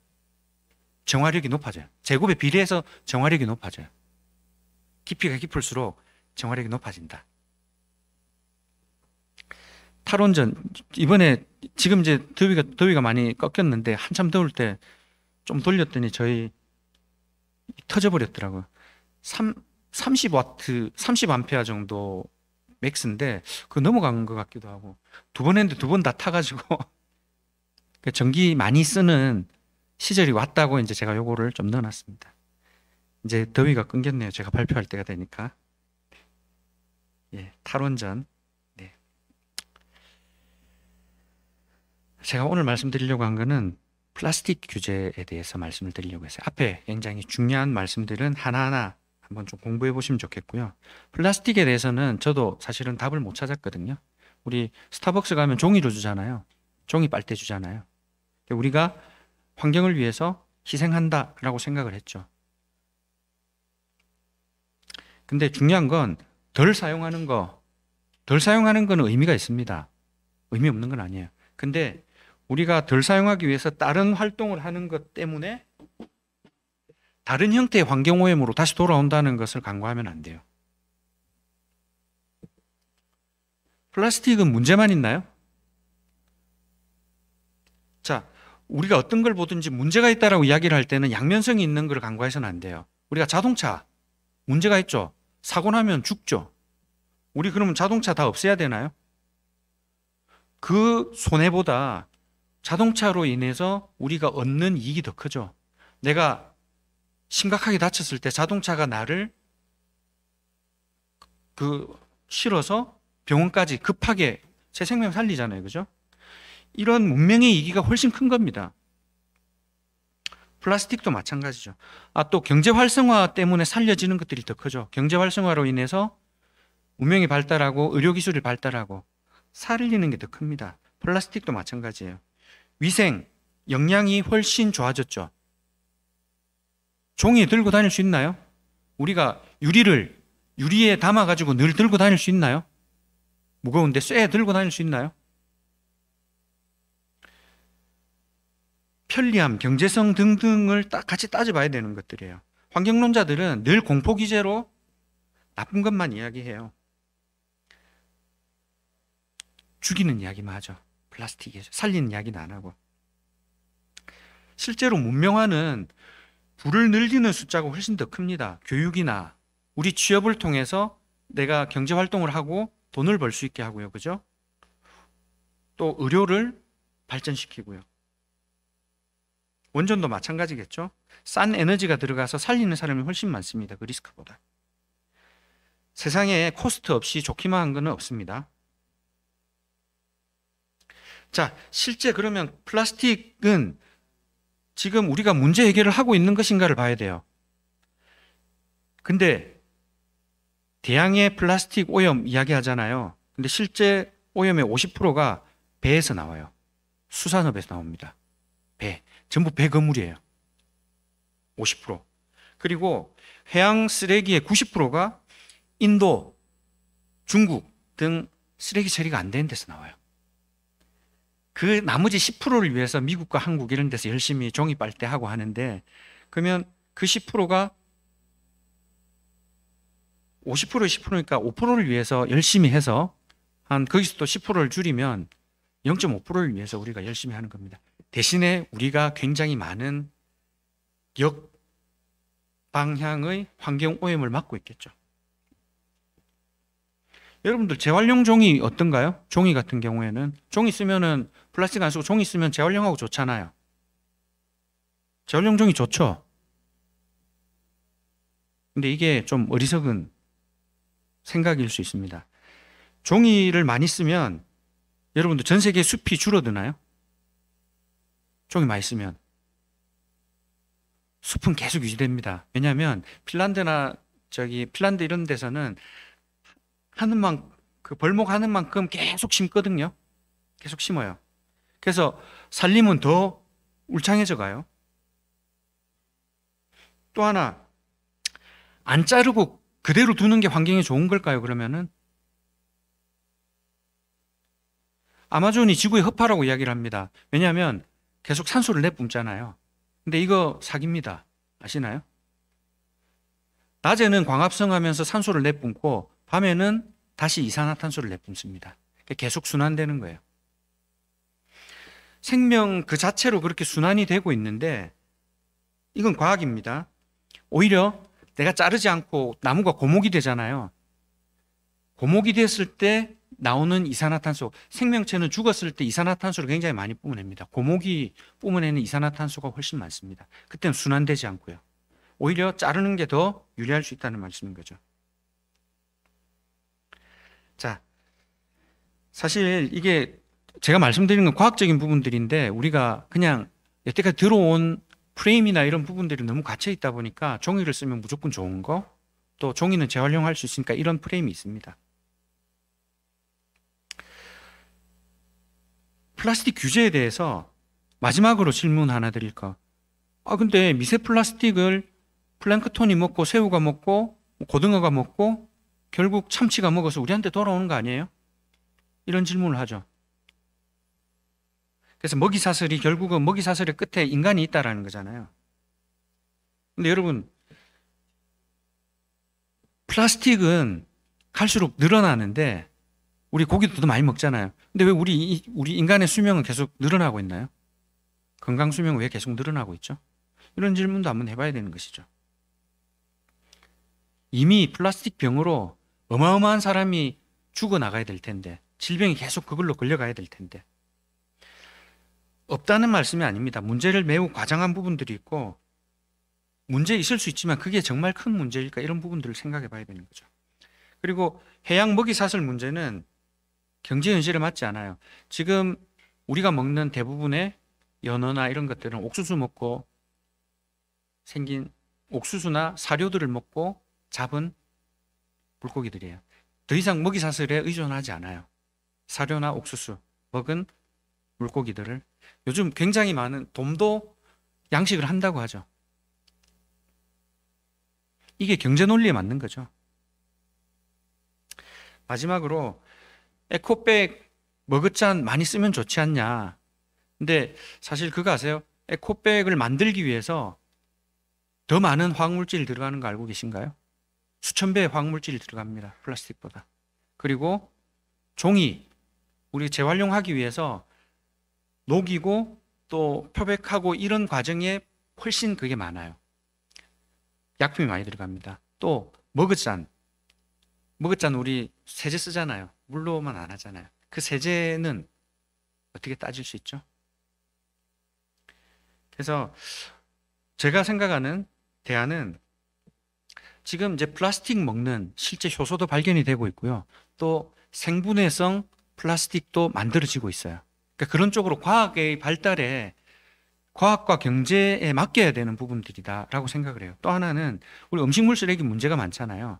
정화력이 높아져요. 제곱에 비례해서 정화력이 높아져요. 깊이가 깊을수록 정화력이 높아진다. 탈원전 이번에 지금 이제 더위가 많이 꺾였는데 한참 더울 때 좀 돌렸더니 저희 터져버렸더라고요. 30와트, 30암페어 정도 맥스인데 그 넘어간 것 같기도 하고 두 번 했는데 두 번 다 타가지고 전기 많이 쓰는 시절이 왔다고 이제 제가 요거를 좀 넣어놨습니다. 이제 더위가 끊겼네요. 제가 발표할 때가 되니까. 예, 탈원전. 네. 제가 오늘 말씀드리려고 한 거는 플라스틱 규제에 대해서 말씀을 드리려고 했어요. 앞에 굉장히 중요한 말씀들은 하나하나 한번 좀 공부해 보시면 좋겠고요. 플라스틱에 대해서는 저도 사실은 답을 못 찾았거든요. 우리 스타벅스 가면 종이로 주잖아요. 종이 빨대 주잖아요. 우리가 환경을 위해서 희생한다라고 생각을 했죠. 근데 중요한 건 덜 사용하는 거는 의미가 있습니다. 의미 없는 건 아니에요. 근데 우리가 덜 사용하기 위해서 다른 활동을 하는 것 때문에 다른 형태의 환경오염으로 다시 돌아온다는 것을 간과하면 안 돼요. 플라스틱은 문제만 있나요? 자, 우리가 어떤 걸 보든지 문제가 있다라고 이야기를 할 때는 양면성이 있는 걸 간과해서는 안 돼요. 우리가 자동차 문제가 있죠. 사고 나면 죽죠. 우리 그러면 자동차 다 없애야 되나요? 그 손해보다 자동차로 인해서 우리가 얻는 이익이 더 크죠. 내가 심각하게 다쳤을 때 자동차가 나를 실어서 병원까지 급하게 제 생명 살리잖아요. 그죠? 이런 문명의 이익이 훨씬 큰 겁니다. 플라스틱도 마찬가지죠. 또 경제 활성화 때문에 살려지는 것들이 더 크죠. 경제 활성화로 인해서 문명이 발달하고 의료기술이 발달하고 살리는 게 더 큽니다. 플라스틱도 마찬가지예요. 위생, 영양이 훨씬 좋아졌죠. 종이 들고 다닐 수 있나요? 우리가 유리에 담아가지고 늘 들고 다닐 수 있나요? 무거운데 쇠 들고 다닐 수 있나요? 편리함, 경제성 등등을 같이 따져봐야 되는 것들이에요. 환경론자들은 늘 공포기제로 나쁜 것만 이야기해요. 죽이는 이야기만 하죠. 플라스틱이죠. 살리는 이야기는 안 하고. 실제로 문명화는 부를 늘리는 숫자가 훨씬 더 큽니다. 교육이나 우리 취업을 통해서 내가 경제활동을 하고 돈을 벌 수 있게 하고요. 그죠? 또 의료를 발전시키고요. 원전도 마찬가지겠죠. 싼 에너지가 들어가서 살리는 사람이 훨씬 많습니다. 그 리스크보다. 세상에 코스트 없이 좋기만 한 건 없습니다. 자, 실제 그러면 플라스틱은 지금 우리가 문제 해결을 하고 있는 것인가를 봐야 돼요. 근데 대양의 플라스틱 오염 이야기하잖아요. 근데 실제 오염의 50%가 배에서 나와요. 수산업에서 나옵니다. 배. 전부 배 거물이에요. 50%. 그리고 해양 쓰레기의 90%가 인도, 중국 등 쓰레기 처리가 안 되는 데서 나와요. 그 나머지 10%를 위해서 미국과 한국 이런 데서 열심히 종이 빨대하고 하는데, 그러면 그 10%가 50%, 10%니까 5%를 위해서 열심히 해서 거기서 또 10%를 줄이면 0.5%를 위해서 우리가 열심히 하는 겁니다. 대신에 우리가 굉장히 많은 역방향의 환경오염을 막고 있겠죠. 여러분들 재활용 종이 어떤가요? 종이 같은 경우에는 종이 쓰면은 플라스틱 안 쓰고 종이 쓰면 재활용하고 좋잖아요. 재활용 종이 좋죠. 근데 이게 좀 어리석은 생각일 수 있습니다. 종이를 많이 쓰면 여러분들 전 세계 숲이 줄어드나요? 종이 많이 쓰면 숲은 계속 유지됩니다. 왜냐하면 핀란드 이런 데서는 벌목하는 만큼 계속 심거든요. 계속 심어요. 그래서 산림은 더 울창해져 가요. 또 하나, 안 자르고 그대로 두는 게 환경에 좋은 걸까요? 그러면은 아마존이 지구의 허파라고 이야기를 합니다. 왜냐하면 계속 산소를 내뿜잖아요. 근데 이거 사기입니다. 아시나요? 낮에는 광합성하면서 산소를 내뿜고 밤에는 다시 이산화탄소를 내뿜습니다. 계속 순환되는 거예요. 생명 그 자체로 그렇게 순환이 되고 있는데 이건 과학입니다. 오히려 내가 자르지 않고 나무가 고목이 되잖아요. 고목이 됐을 때 나오는 이산화탄소, 생명체는 죽었을 때 이산화탄소를 굉장히 많이 뿜어냅니다. 고목이 뿜어내는 이산화탄소가 훨씬 많습니다. 그때는 순환되지 않고요. 오히려 자르는 게 더 유리할 수 있다는 말씀인 거죠. 자, 사실 이게 제가 말씀드린 건 과학적인 부분들인데 우리가 그냥 여태까지 들어온 프레임이나 이런 부분들이 너무 갇혀 있다 보니까 종이를 쓰면 무조건 좋은 거, 또 종이는 재활용할 수 있으니까 이런 프레임이 있습니다. 플라스틱 규제에 대해서 마지막으로 질문 하나 드릴 거. 근데 미세 플라스틱을 플랑크톤이 먹고 새우가 먹고 고등어가 먹고 결국 참치가 먹어서 우리한테 돌아오는 거 아니에요? 이런 질문을 하죠. 그래서 먹이사슬이 결국은 먹이사슬의 끝에 인간이 있다라는 거잖아요. 근데 여러분, 플라스틱은 갈수록 늘어나는데 우리 고기도 더 많이 먹잖아요. 근데 왜 우리 인간의 수명은 계속 늘어나고 있나요? 건강 수명은 왜 계속 늘어나고 있죠? 이런 질문도 한번 해봐야 되는 것이죠. 이미 플라스틱 병으로 어마어마한 사람이 죽어나가야 될 텐데, 질병이 계속 그걸로 걸려가야 될 텐데, 없다는 말씀이 아닙니다. 문제를 매우 과장한 부분들이 있고 문제 있을 수 있지만 그게 정말 큰 문제일까, 이런 부분들을 생각해 봐야 되는 거죠. 그리고 해양 먹이사슬 문제는 경제 현실에 맞지 않아요. 지금 우리가 먹는 대부분의 연어나 이런 것들은 옥수수 먹고 생긴 옥수수나 사료들을 먹고 잡은 물고기들이에요. 더 이상 먹이사슬에 의존하지 않아요. 사료나 옥수수 먹은 물고기들을 요즘 굉장히 많은 돔도 양식을 한다고 하죠. 이게 경제 논리에 맞는 거죠. 마지막으로 에코백 머그잔 많이 쓰면 좋지 않냐. 근데 사실 그거 아세요? 에코백을 만들기 위해서 더 많은 화학물질이 들어가는 거 알고 계신가요? 수천 배의 화학물질이 들어갑니다. 플라스틱보다. 그리고 종이, 우리 재활용하기 위해서 녹이고 또 표백하고 이런 과정에 훨씬 그게 많아요. 약품이 많이 들어갑니다. 또 머그잔 우리 세제 쓰잖아요. 물로만 안 하잖아요. 그 세제는 어떻게 따질 수 있죠? 그래서 제가 생각하는 대안은 지금 이제 플라스틱 먹는 실제 효소도 발견이 되고 있고요. 또 생분해성 플라스틱도 만들어지고 있어요. 그러니까 그런 쪽으로 과학의 발달에, 과학과 경제에 맡겨야 되는 부분들이다라고 생각을 해요. 또 하나는 우리 음식물 쓰레기 문제가 많잖아요.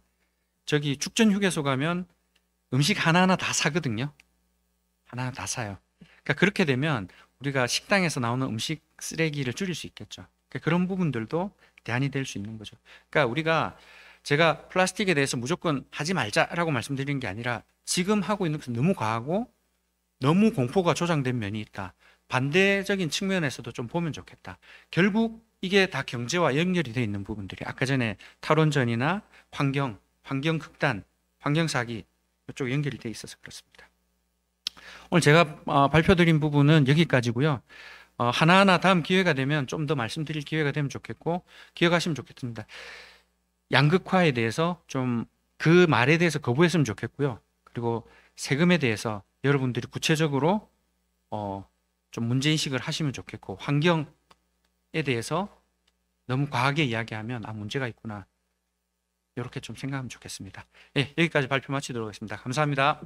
저기 축전 휴게소 가면 음식 하나하나 다 사거든요. 하나하나 다 사요. 그러니까 그렇게 되면 우리가 식당에서 나오는 음식 쓰레기를 줄일 수 있겠죠. 그러니까 그런 부분들도 대안이 될 수 있는 거죠. 그러니까 우리가, 제가 플라스틱에 대해서 무조건 하지 말자라고 말씀드리는 게 아니라 지금 하고 있는 것은 너무 과하고 너무 공포가 조장된 면이 있다. 반대적인 측면에서도 좀 보면 좋겠다. 결국 이게 다 경제와 연결이 되어 있는 부분들이, 아까 전에 탈원전이나 환경 극단, 환경 사기 이쪽 연결이 되어 있어서 그렇습니다. 오늘 제가 발표드린 부분은 여기까지고요. 하나하나 다음 기회가 되면 좀 더 말씀드릴 기회가 되면 좋겠고, 기억하시면 좋겠습니다. 양극화에 대해서 좀 그 말에 대해서 거부했으면 좋겠고요. 그리고 세금에 대해서 여러분들이 구체적으로 좀 문제인식을 하시면 좋겠고, 환경에 대해서 너무 과하게 이야기하면 문제가 있구나, 이렇게 좀 생각하면 좋겠습니다. 예, 여기까지 발표 마치도록 하겠습니다. 감사합니다.